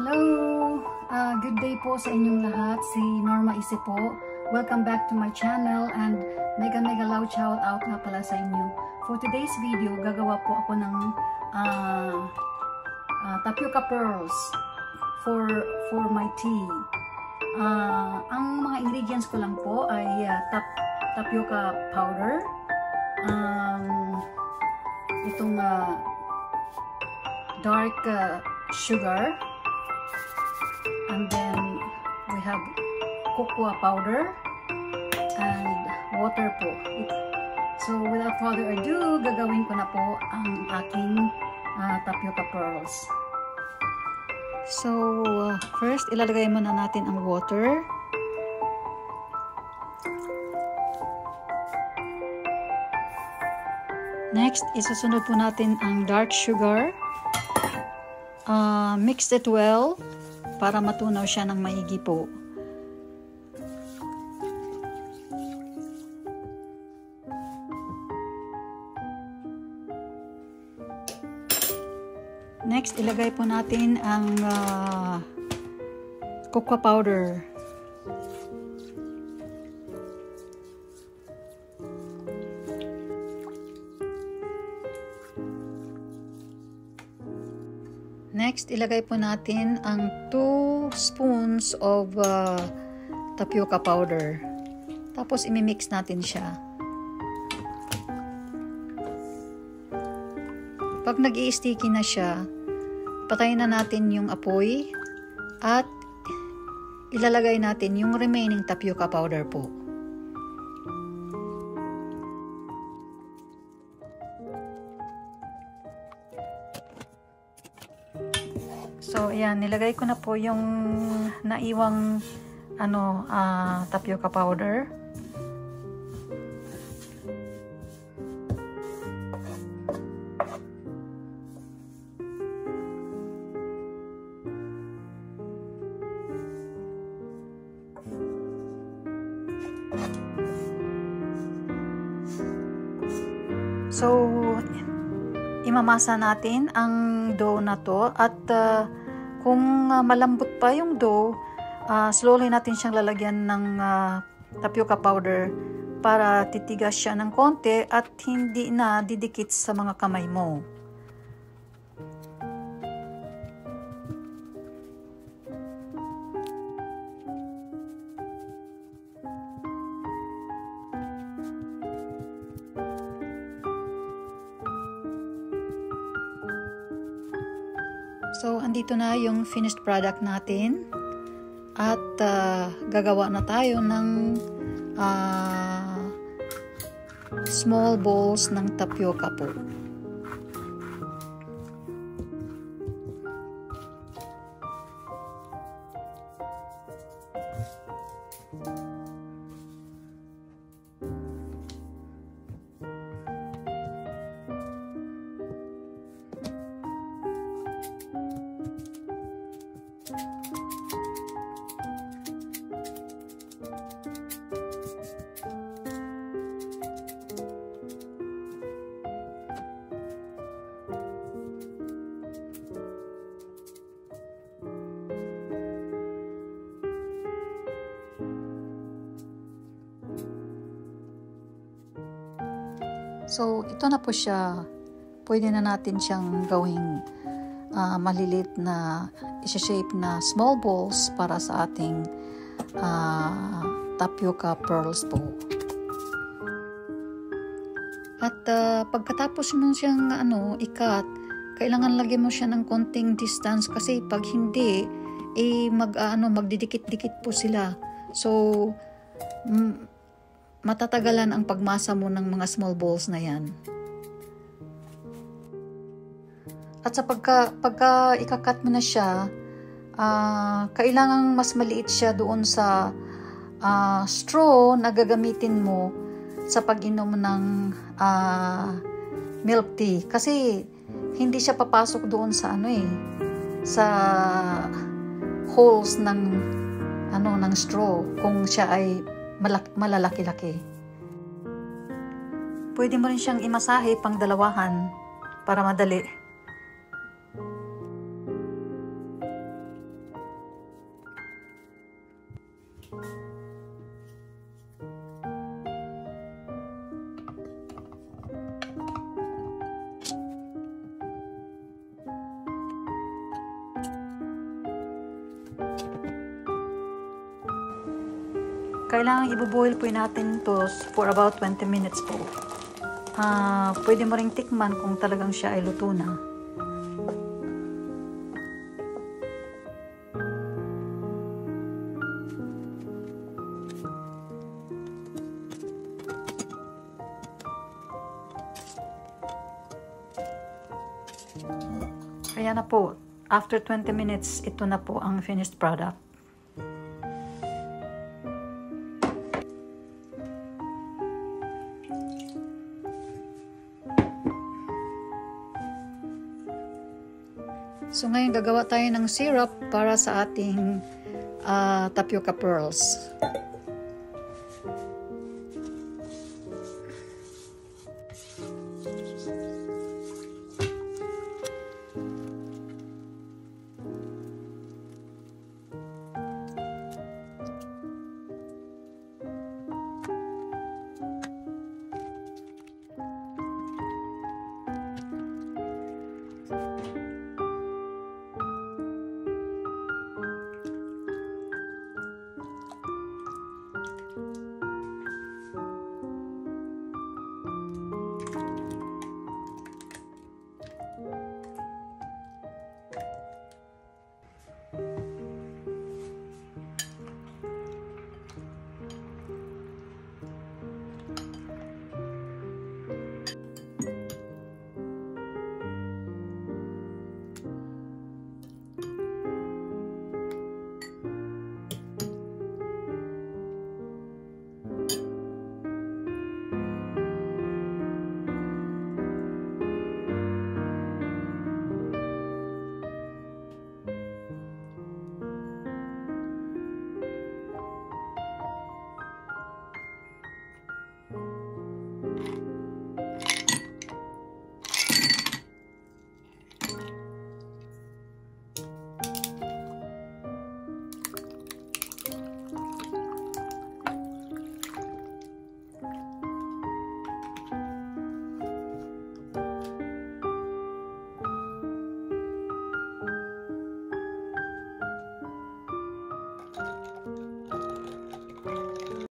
Hello! Good day po sa inyong lahat. Si Norma Isi po. Welcome back to my channel and mega loud shout out nga pala sa inyo. For today's video, gagawa po ako ng tapioca pearls for my tea. Ang mga ingredients ko lang po ay tapioca powder, itong dark sugar, and then we have cocoa powder and water po. So without further ado, gagawin ko na po ang aking tapioca pearls. So first, ilalagay muna natin ang water. Next, isusunod po natin ang dark sugar. Mix it well para matunaw siya ng maigi po. Next, ilagay po natin ang cocoa powder. Next, ilagay po natin ang 2 spoons of tapioca powder. Tapos, imimix natin siya. Pag nag-i-sticky na siya, patayin na natin yung apoy at ilalagay natin yung remaining tapioca powder po. So, ayan, nilagay ko na po yung naiwang tapioca powder. So, imamasa natin ang dough na to at kung malambot pa yung dough, slowly natin siyang lalagyan ng tapioca powder para titigas siya ng konti at hindi na didikit sa mga kamay mo. So, andito na yung finished product natin at gagawa na tayo ng small balls ng tapioca po. So, ito na po siya. Pwede na natin siyang gawing malilit na isa-shape na small balls para sa ating tapioca pearls po. At pagkatapos mo siyang ikat, kailangan lagyan mo siya ng konting distance kasi pag hindi, magdidikit-dikit po sila. So, matatagalan ang pagmasa mo ng mga small balls na yan. At sa pagka ikakat mo na siya, kailangan mas maliit siya doon sa straw na gagamitin mo sa pag-inom ng milk tea. Kasi hindi siya papasok doon sa sa holes ng straw kung siya ay malalaki-laki. Pwede mo rin siyang imasahe pang dalawahan para madali. Kailangan ibuboil po natin to for about 20 minutes po. Pwede mo ring tikman kung talagang siya ay luto na. Kaya na po, after 20 minutes, ito na po ang finished product. So ngayon gagawa tayo ng syrup para sa ating tapioca pearls.